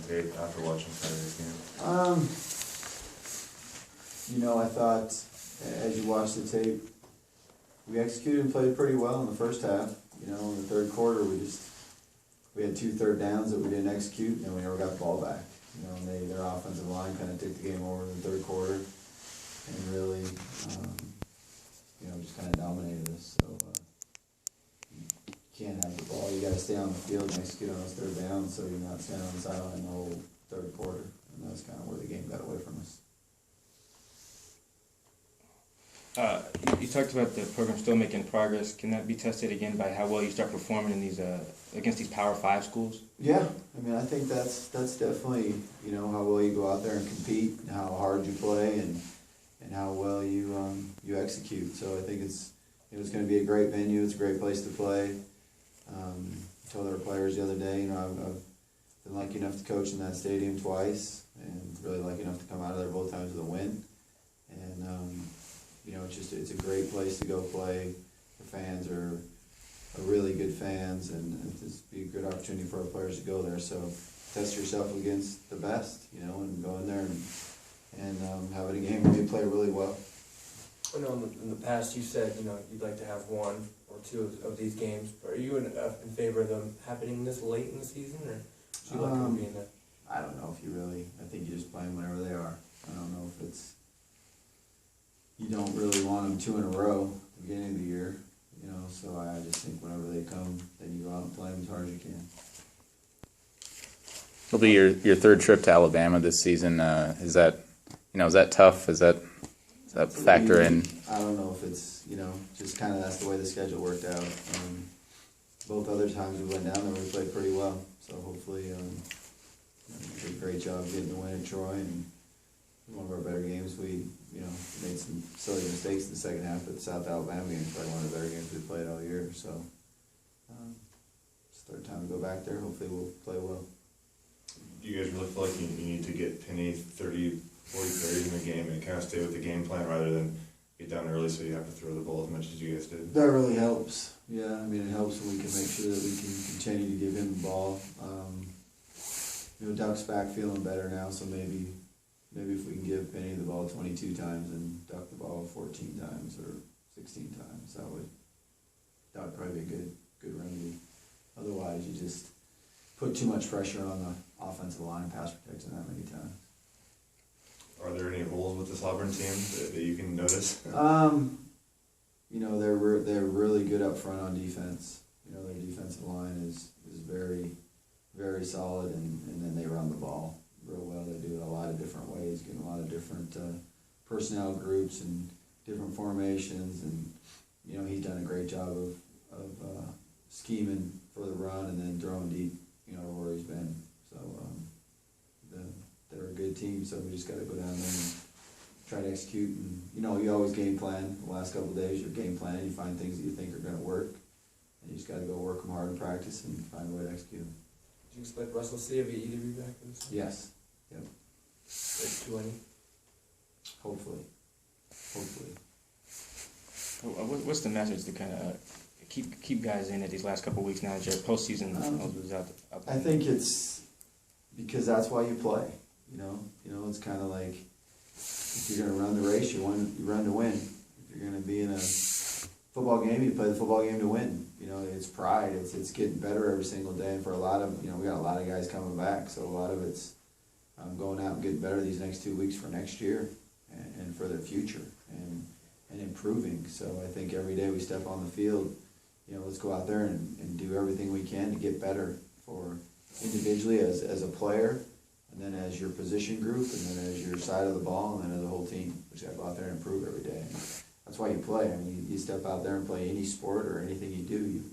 tape after watching Saturday's game? I thought as you watch the tape, we executed and played pretty well in the first half. In the third quarter, we had 2 third downs that we didn't execute, and we never got the ball back. And their offensive line kind of took the game over in the third quarter, and really, just kind of dominated us. So you can't have the ball. You got to stay on the field and execute on those third downs, so you're not standing on the sideline the whole third quarter. And that's kind of where the game got away from us. You talked about the program still making progress. Can that be tested again by how well you start performing in these against these Power 5 schools? Yeah, I think that's definitely how well you go out there and compete, and how hard you play, and how well you execute. So I think it's going to be a great venue. It's a great place to play. I told our players the other day, I've been lucky enough to coach in that stadium twice, and really lucky enough to come out of there both times with a win. And it's a great place to go play. The fans are really good fans, and it's be a good opportunity for our players to go there. So test yourself against the best, and go in there and have it a game where you play really well. I know in the past you said you'd like to have 1 or 2 of these games. Are you in favor of them happening this late in the season, or do you like them being there? I don't know if you really. I think you just play them whenever they are. I don't know if it's. You don't really want them 2 in a row at the beginning of the year, so I just think whenever they come, then you go out and play them as hard as you can. It'll be your third trip to Alabama this season. Is that tough? Does that factor in? I don't know if it's, just kind of that's the way the schedule worked out. Both other times we went down there, we played pretty well. So hopefully, we did a great job getting the win at Troy, and one of our better games. We, made some silly mistakes in the second half, but the South Alabama game is probably one of the better games we played all year. So it's third time to go back there. Hopefully we'll play well. Do you guys really feel like you need to get Penny 30, 40 carries in the game and kind of stay with the game plan rather than get down early so you have to throw the ball as much as you guys did? That really helps. Yeah, it helps when we can make sure that we can continue to give him the ball. Duck's back feeling better now, so maybe if we can give Penny the ball 22 times and Duck the ball 14 times or 16 times, that would probably be a good remedy. Otherwise, you just put too much pressure on the offensive line and pass protection that many times. Are there any holes with this Auburn team that you can notice? They're really good up front on defense. Their defensive line is very, very solid, and then they run the ball real well. They do it a lot of different ways, getting a lot of different personnel groups and different formations, and he's done a great job of scheming for the run and then throwing deep, where he's been. So they're a good team, so we just got to go down there and try to execute. And you always game plan. The last couple of days, you're game planning. You find things that you think are going to work, and you just got to go work them hard in practice and find a way to execute them. Do you expect Russell Sievey to be back for this? Yes. Yep. Like 20? Hopefully. What's the message to kind of keep guys in at these last couple of weeks now that your postseason is out? I think it's because that's why you play. It's kind of like if you're going to run the race, you run to win. If you're going to be in a football game, you play the football game to win. It's pride. It's getting better every single day, and for a lot of we got a lot of guys coming back, so a lot of it's going out and getting better these next 2 weeks for next year and for their future and improving. So I think every day we step on the field, let's go out there and do everything we can to get better for individually as a player, and then as your position group, and then as your side of the ball, and then as a whole team. We just got to go out there and improve every day. And that's why you play. You step out there and play any sport or anything you do, you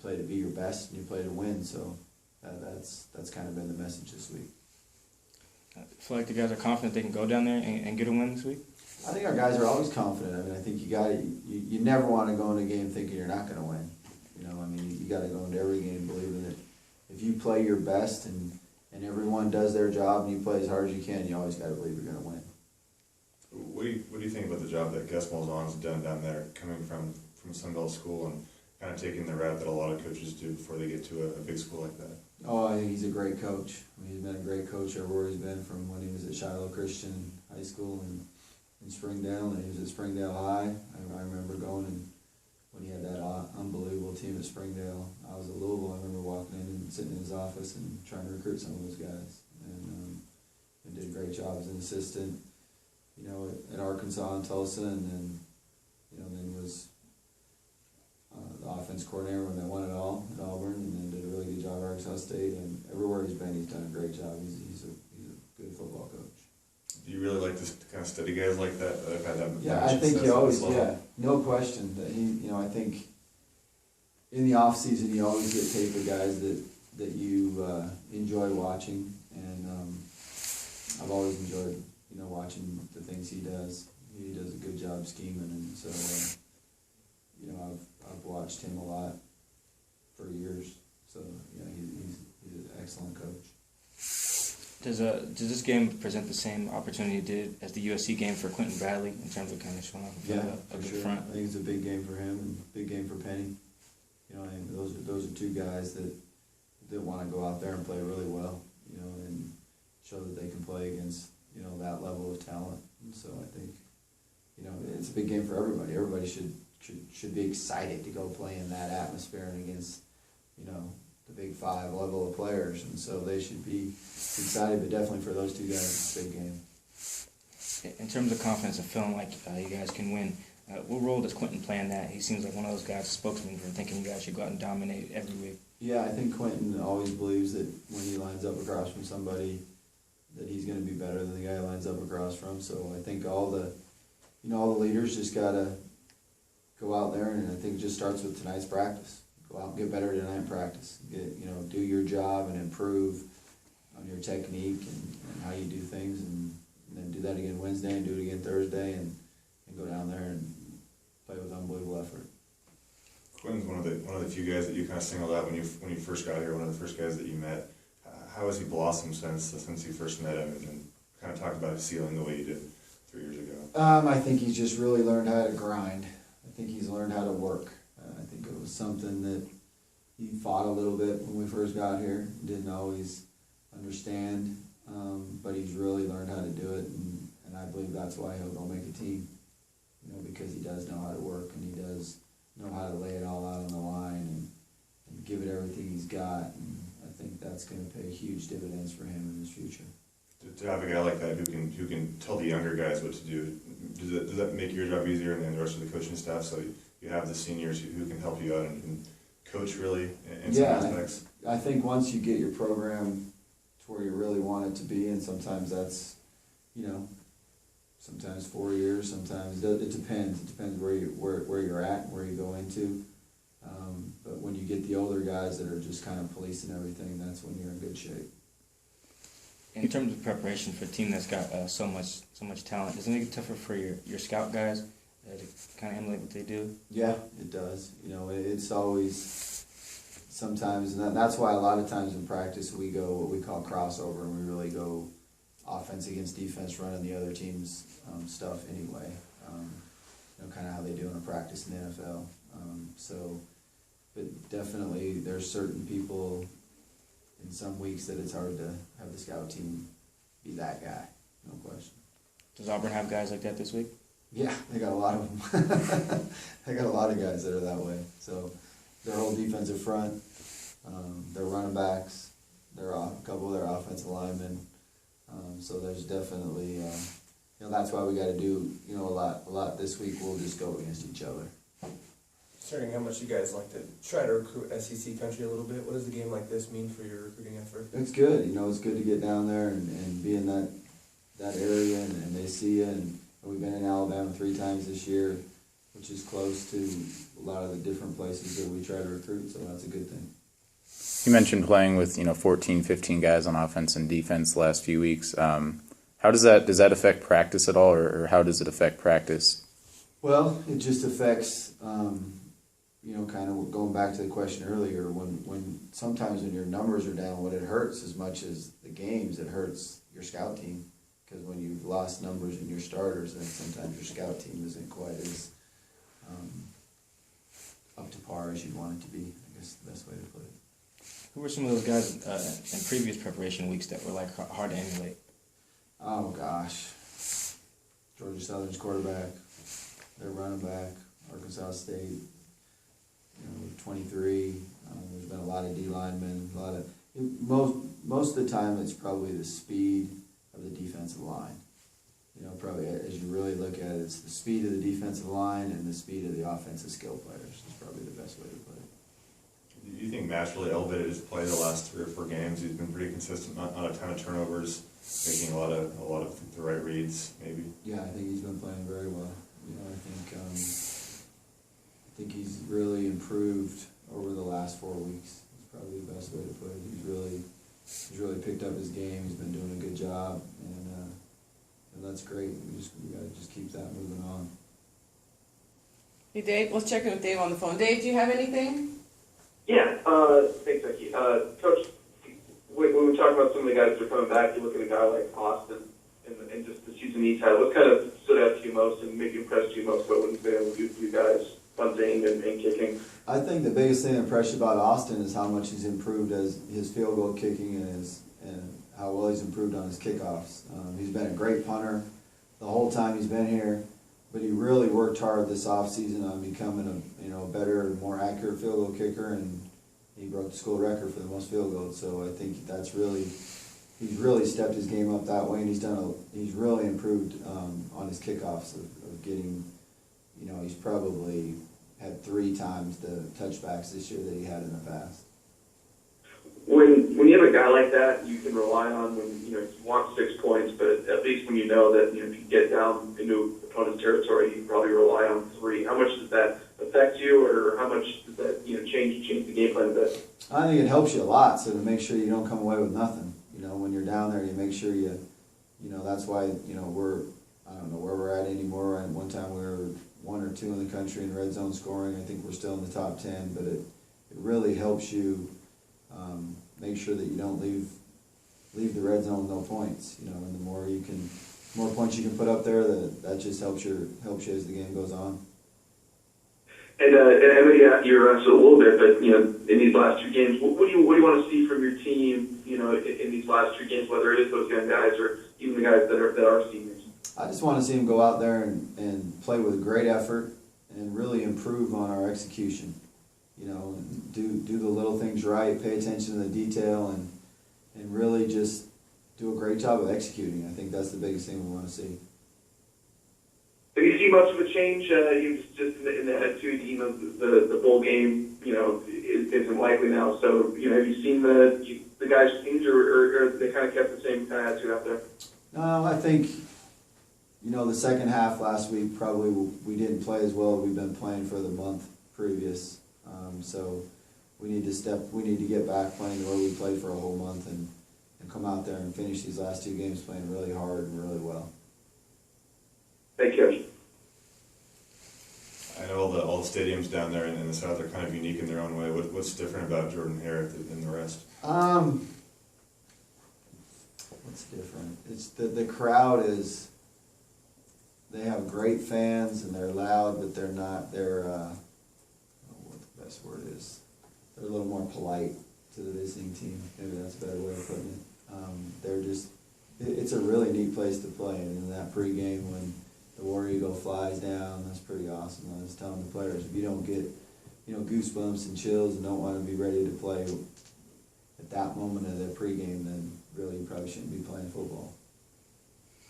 play to be your best and you play to win. So that's kind of been the message this week. I feel like the guys are confident they can go down there and get a win this week? I think our guys are always confident. I think you never want to go into a game thinking you're not going to win. You got to go into every game believing that if you play your best and everyone does their job and you play as hard as you can, you always got to believe you're going to win. What do you think about the job that Gus Malzahn's done down there, coming from Sunbelt School and kind of taking the route that a lot of coaches do before they get to a big school like that? Oh, I think he's a great coach. He's he's been a great coach everywhere he's been, from when he was at Shiloh Christian High School and in Springdale, and he was at Springdale High. I remember going, and when he had that unbelievable team at Springdale, I was at Louisville. I remember walking in and sitting in his office and trying to recruit some of those guys, and did a great job as an assistant, at Arkansas and Tulsa, and then was the offense coordinator when they won it all at Auburn, and then did a really good job at Arkansas State, and everywhere he's been, he's done a great job. He's a good football coach. Do you really like to kind of study guys like that have had that? Yeah, much I think success you at always, this level? yeah, no question that he, I think in the off season you always get tape of guys that you enjoy watching, and I've always enjoyed, watching the things he does. He does a good job scheming, and so, I've watched him a lot for years. So, he's an excellent coach. Does this game present the same opportunity it did as the USC game for Quentin Bradley in terms of kind of showing off in front of for the sure. front? I think it's a big game for him and big game for Penny. And those are two guys that want to go out there and play really well, and show that they can play against, that level of talent. And so I think, it's a big game for everybody. Everybody should be excited to go play in that atmosphere and against, the Big Five level of players. And so they should be excited, but definitely for those two guys, it's a big game. In terms of confidence of feeling like you guys can win, what role does Quentin play in that? He seems like one of those guys, spokesman for thinking you guys should go out and dominate every week. Yeah, I think Quentin always believes that when he lines up across from somebody, that he's going to be better than the guy he lines up across from. So I think all the leaders just got to go out there, and I think it just starts with tonight's practice. Go out and get better tonight in practice. Do your job and improve on your technique and how you do things, and then do that again Wednesday and do it again Thursday, and go down there and play with unbelievable effort. Quinn's one of the few guys that you kind of singled out when you first got here. One of the first guys that you met. How has he blossomed since you first met him, and kind of talk about his ceiling the way you did 3 years ago? I think he's just really learned how to grind. I think he's learned how to work. I think it was something that he fought a little bit when we first got here. Didn't always understand, but he's really learned how to do it, and I believe that's why he'll go make a team. Because he does know how to work, and he does know how to lay it all out on the line and give it everything he's got. And I think that's going to pay huge dividends for him in his future. To have a guy like that who can tell the younger guys what to do, does that make your job easier and the rest of the coaching staff? So you have the seniors who can help you out and coach really in some aspects. I think once you get your program to where you really want it to be, and sometimes that's, sometimes 4 years, sometimes it depends. It depends where you're at, where you go into. But when you get the older guys that are just kind of policing everything, that's when you're in good shape. In terms of preparation for a team that's got so much talent, does it make it tougher for your scout guys to kind of emulate what they do? Yeah, it does. It's always sometimes, and that's why a lot of times in practice we go what we call crossover, and we really go offense against defense, running the other team's stuff anyway. Kind of how they do in a practice in the NFL. But definitely there's certain people in some weeks that it's hard to have the scout team be that guy, no question. Does Auburn have guys like that this week? Yeah, they got a lot of them. They got a lot of guys that are that way. So their whole defensive front, their running backs, a couple of their offensive linemen. So there's definitely, that's why we got to do, a lot this week. We'll just go against each other. Considering how much you guys like to try to recruit SEC country a little bit, what does a game like this mean for your recruiting effort? It's good. It's good to get down there and be in that area, and they see you. And we've been in Alabama 3 times this year, which is close to a lot of the different places that we try to recruit, so that's a good thing. You mentioned playing with 14, 15 guys on offense and defense the last few weeks. How does that affect practice at all, or how does it affect practice? Well, it just affects, kind of going back to the question earlier, when sometimes when your numbers are down, what it hurts as much as the games, it hurts your scout team. Because when you've lost numbers in your starters, then sometimes your scout team isn't quite as up to par as you'd want it to be. I guess the best way to put it. Who were some of those guys in previous preparation weeks that were like hard to emulate? Oh gosh, Georgia Southern's quarterback, their running back, Arkansas State, 23. There's been a lot of D linemen, most of the time it's probably the speed of the defensive line. Probably as you really look at it, it's the speed of the defensive line and the speed of the offensive skill players is probably the best way to put it. Do you think Matt's really elevated his play the last 3 or 4 games? He's been pretty consistent, not a ton of turnovers, making a lot of the right reads, maybe. Yeah, I think he's been playing very well. I think he's really improved over the last 4 weeks. It's probably the best way to put it. He's really picked up his game. He's been doing a good job, and that's great. We got to just keep that moving on. Hey Dave, let's check in with Dave on the phone. Dave, do you have anything? Yeah, thanks, Becky. Coach, when we were talking about some of the guys that are coming back, you look at a guy like Austin and just the season he's had. What kind of stood out to you most and maybe impressed you most about what he's been able to do for you guys, punting and kicking? I think the biggest thing that impressed you about Austin is how much he's improved as his field goal kicking and how well he's improved on his kickoffs. He's been a great punter the whole time he's been here, but he really worked hard this offseason on becoming a better and more accurate field goal kicker, and he broke the school record for the most field goals. So I think he's really stepped his game up that way, and he's really improved on his kickoffs of getting, he's probably had 3 times the touchbacks this year that he had in the past. When you have a guy like that, you can rely on when you want 6 points, but at least when you know that if you get down into opponent's territory, you probably rely on 3. How much does that affect you, or how much does that change the game plan a bit? I think it helps you a lot. So to make sure you don't come away with nothing, when you're down there, you make sure that's why I don't know where we're at anymore. At one time we were 1 or 2 in the country in red zone scoring. I think we're still in the top 10, but it really helps you make sure that you don't leave the red zone with no points. And the more points you can put up there, that just helps you as the game goes on. And I know you answered a little bit, but in these last 2 games, what do you want to see from your team? In these last 2 games, whether it is those young guys or even the guys that are seniors. I just want to see him go out there and play with great effort and really improve on our execution. Do the little things right, pay attention to the detail, and really just do a great job of executing. I think that's the biggest thing we want to see. Have you seen much of a change just in the attitude? The bowl game, isn't likely now. So, have you seen the guys change, or they kind of kept the same kind of attitude out there? No, I think, the second half last week probably we didn't play as well as we've been playing for the month previous. So we need to get back playing the way we played for a whole month and come out there and finish these last 2 games playing really hard and really well. Thank you. I know all the stadiums down there in the South are kind of unique in their own way. What's different about Jordan-Hare than the rest? What's different? It's the crowd is. They have great fans and they're loud, but they're not. They're I don't know what the best word is. They're a little more polite to the visiting team. Maybe that's a better way of putting it. They're just. It's a really neat place to play, and in that pregame when the War Eagle flies down, that's pretty awesome. I was telling the players, if you don't get, goosebumps and chills and don't want to be ready to play at that moment of their pregame, then really you probably shouldn't be playing football.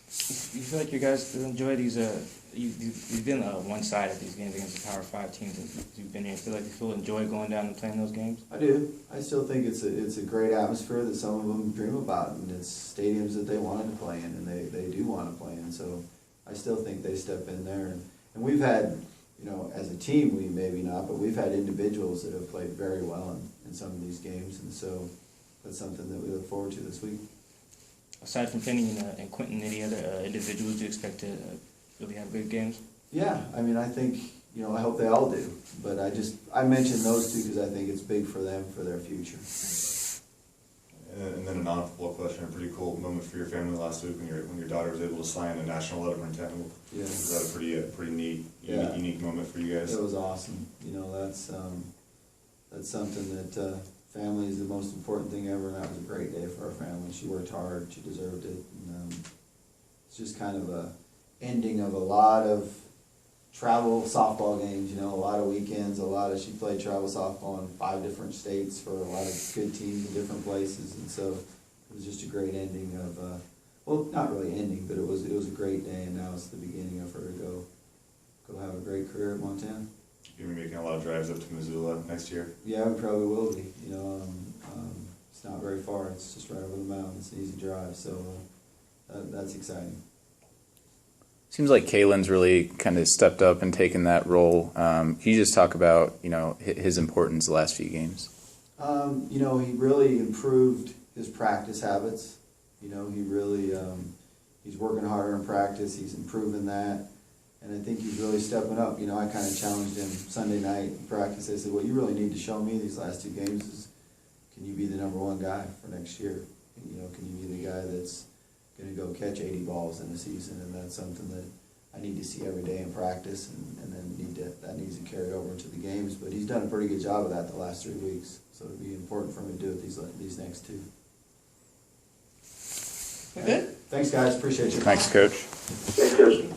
You feel like you guys enjoy these? You've been one-sided at these games against the Power 5 teams as you've been here. You feel like you enjoy going down and playing those games? I do. I still think it's a great atmosphere that some of them dream about, and it's stadiums that they wanted to play in, and they do want to play in. So I still think they step in there, and we've had, as a team, we maybe not, but we've had individuals that have played very well in some of these games, and so that's something that we look forward to this week. Aside from Finney and Quentin, any other individuals do you expect to really have good games? Yeah, I think, I hope they all do. But I mentioned those 2 because I think it's big for them, for their future. And then a non-football question, a pretty cool moment for your family last week when your daughter was able to sign a national letter of intent. Yeah. Was that a pretty neat, unique moment for you guys? It was awesome. That's something that family is the most important thing ever, and that was a great day for our family. She worked hard, she deserved it. And, it's just kind of a ending of a lot of travel softball games, you know, a lot of weekends, she played travel softball in 5 different states for a lot of good teams in different places, and so it was just a great ending of, well, not really ending, but it was a great day, and now it's the beginning of her to go have a great career at Montana. You're gonna be making a lot of drives up to Missoula next year. Yeah, we probably will be, you know, it's not very far, it's just right over the mountain, it's an easy drive, so that's exciting. Seems like Kalen's really kind of stepped up and taken that role. Can you just talk about, you know, his importance the last few games? You know, he really improved his practice habits. You know, he really, he's working harder in practice, he's improving that, and I think he's really stepping up. You know, I kind of challenged him Sunday night in practice. I said, what you really need to show me these last 2 games is, can you be the #1 guy for next year? You know, can you be the guy that's going to go catch 80 balls in a season? And that's something that I need to see every day in practice, and then that needs to carry over into the games. But he's done a pretty good job of that the last 3 weeks, so it'll be important for him to do it these next 2. We're good? Thanks, guys. Appreciate you. Thanks, Coach. Thanks, Coach.